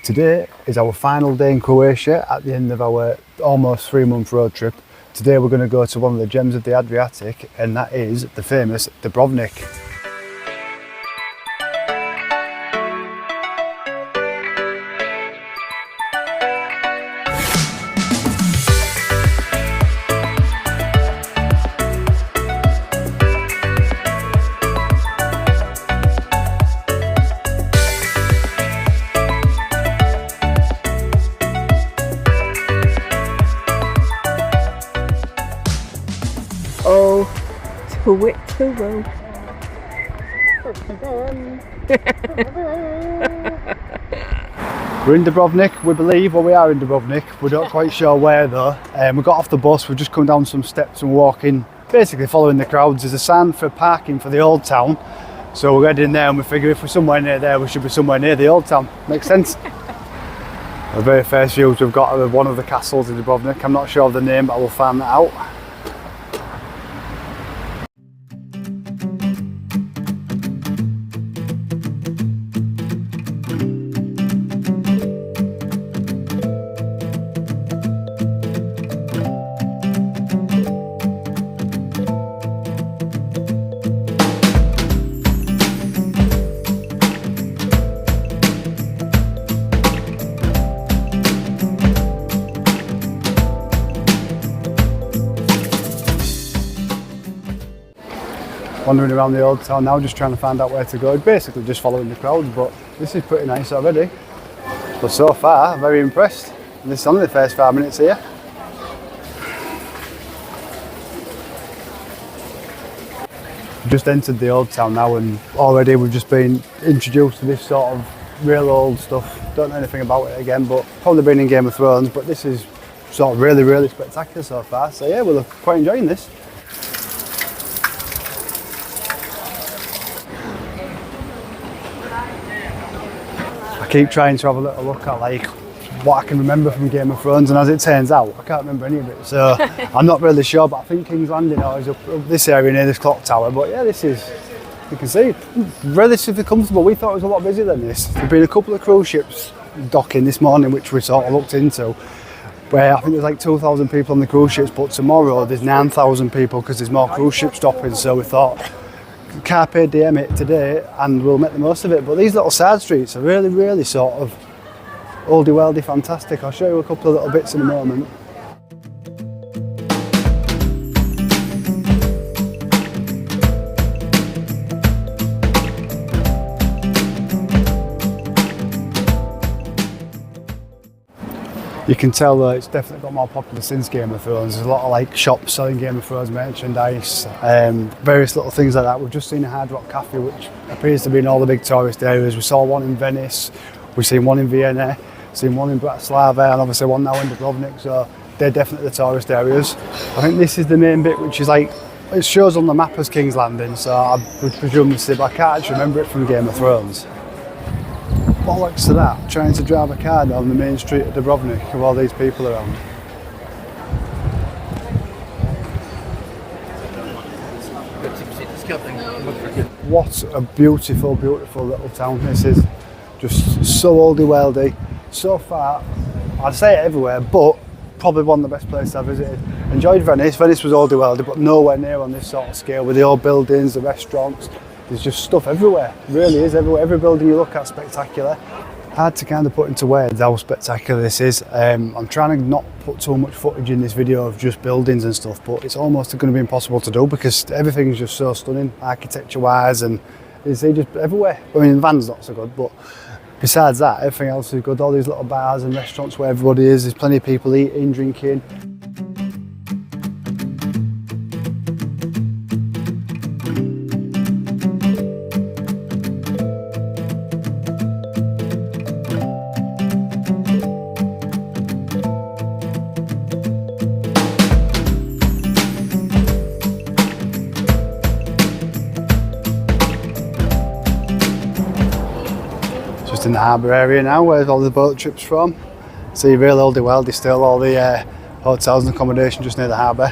Today is our final day in Croatia at the end of our almost 3-month road trip. Today we're going to go to one of the gems of the Adriatic, and that is the famous Dubrovnik. Oh, to it to row. We're in Dubrovnik, we believe, or we are in Dubrovnik. We're not quite sure where though. We got off the bus, we've just come down some steps and walking, basically following the crowds. There's a sign for parking for the old town. So we're heading there and we figure if we're somewhere near there, we should be somewhere near the old town. Makes sense? The very first views we've got of one of the castles in Dubrovnik. I'm not sure of the name, but I will find that out. Wandering around the old town now, just trying to find out where to go. Basically just following the crowds, but this is pretty nice already. But so far, very impressed. And this is only the first 5 minutes here. Just entered the old town now, and already we've just been introduced to this sort of real old stuff. Don't know anything about it again, but probably been in Game of Thrones, but this is sort of really spectacular so far. So yeah, we're quite enjoying this. Keep trying to have a little look at like what I can remember from Game of Thrones, and as it turns out I can't remember any of it, so I'm not really sure, but I think King's Landing is up this area near this clock tower. But yeah, this is, you can see, relatively comfortable. We thought it was a lot busier than this. There've been a couple of cruise ships docking this morning, which we sort of looked into, where I think there's like 2,000 people on the cruise ships, but tomorrow there's 9,000 people because there's more cruise ships stopping. So we thought, carpe diem it today and we'll make the most of it. But these little side streets are really sort of oldie worldy fantastic. I'll show you a couple of little bits in a moment. You can tell that it's definitely got more popular since Game of Thrones. There's a lot of like shops selling Game of Thrones merchandise, various little things like that. We've just seen a Hard Rock Cafe, which appears to be in all the big tourist areas. We saw one in Venice, we've seen one in Vienna, seen one in Bratislava, and obviously one now in Dubrovnik, so they're definitely the tourist areas. I think this is the main bit, which is like, it shows on the map as King's Landing, so I would presume this is, but I can't actually remember it from Game of Thrones. Bollocks to that, trying to drive a car down the main street of Dubrovnik with all these people around. What a beautiful little town this is. Just so oldie worldy. So far, I'd say it everywhere, but probably one of the best places I've visited. Enjoyed Venice. Venice was oldie worldy, but nowhere near on this sort of scale with the old buildings, the restaurants. There's just stuff everywhere, it really is everywhere. Every building you look at, spectacular. Hard to kind of put into words how spectacular this is. I'm trying to not put too much footage in this video of just buildings and stuff, but it's almost going to be impossible to do because everything's just so stunning, architecture-wise, and you see just everywhere. I mean, the van's not so good, but besides that, everything else is good. All these little bars and restaurants where everybody is, there's plenty of people eating, drinking. In the harbour area now, where all the boat trips from. See, real oldie worldy still, all the hotels and accommodation just near the harbour.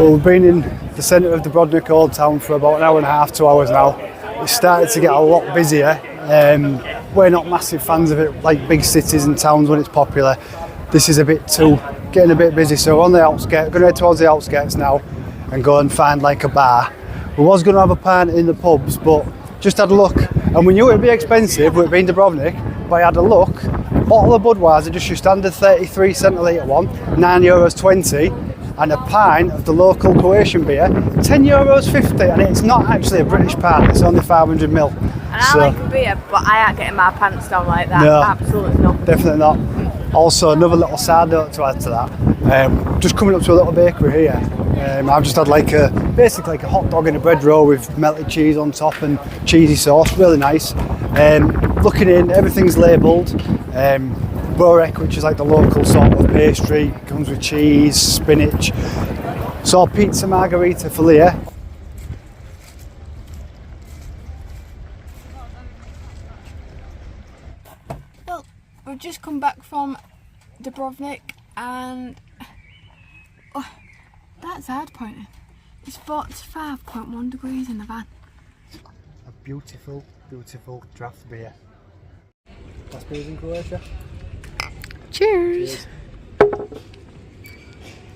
Well, we've been in the centre of Dubrovnik Old Town for about an hour and a half, 2 hours now. It's started to get a lot busier. We're not massive fans of it, like big cities and towns when it's popular. This is getting a bit busy, so we're on the outskirts, going to head towards the outskirts now and go and find like a bar. We was going to have a pint in the pubs, but just had a look, and we knew it would be expensive with it being Dubrovnik, but I had a look. Bottle of Budweiser, just your standard 33 centilitre one, €9.20, and a pint of the local Croatian beer, €10.50, and it's not actually a British pint, it's only 500ml. And I like a beer, but I ain't getting my pants down like that. No, absolutely not. Definitely not. Also, another little side note to add to that. Just coming up to a little bakery here. I've just had basically like a hot dog and a bread roll with melted cheese on top and cheesy sauce, really nice. Looking in, everything's labelled. Borek, which is like the local sort of pastry, comes with cheese, spinach. So pizza margherita for Leah. Well, we've just come back from Dubrovnik and that's hard pointing. It's 45.1 degrees in the van. A beautiful, beautiful draft beer. Last beers in Croatia. Cheers.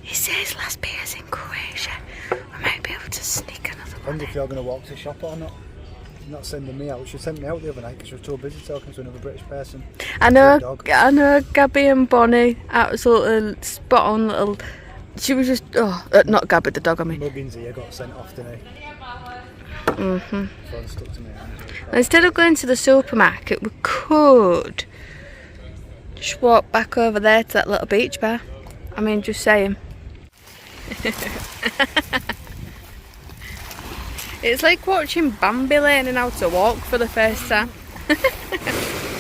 He says last beers in Croatia. We might be able to sneak another one. I wonder if you're going to walk to the shop or not. You're not sending me out. She sent me out the other night because she was too busy talking to another British person. I know, Gabby and Bonnie, absolutely spot on little. She was just, not Gabby the dog, I mean. Muggins here got sent off today. So stuck to me. Instead of going to the supermarket, we could just walk back over there to that little beach bar. I mean, just saying. It's like watching Bambi learning how to walk for the first time.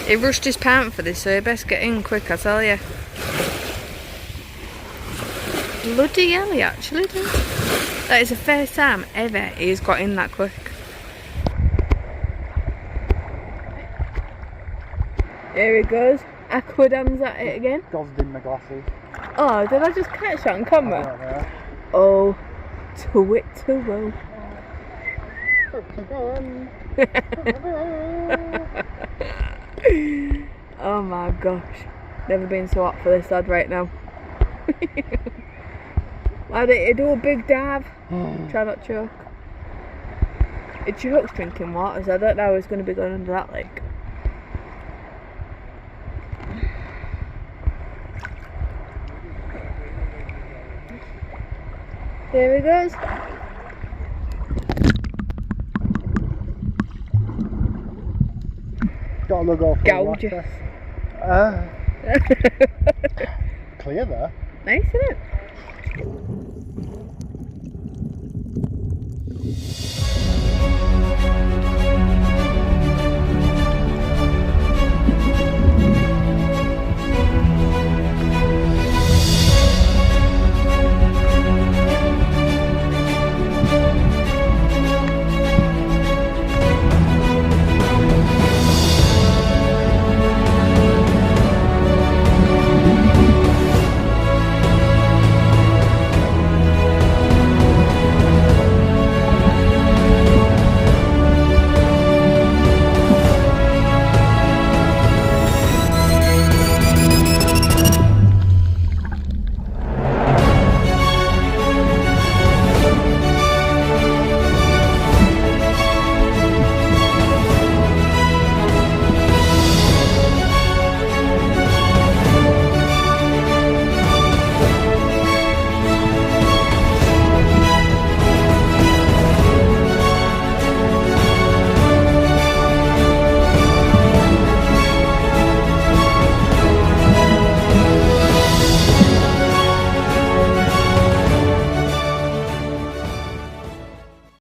He rushed his pant for this, so he best get in quick, I tell you. Bloody hell, he actually did. That is the first time ever he's got in that quick. Here he goes. Aquadam's at it again. Dodged in my glasses. Oh, did I just catch that on camera? Oh, Twitter. Oh my gosh. Never been so hot for this lad right now. Lad, he do a big dive. Try not to choke. He chokes drinking water, so I don't know how he's going to be going under that lake. There he goes. Got a look off. Gouge you. Clear there. Nice, isn't it?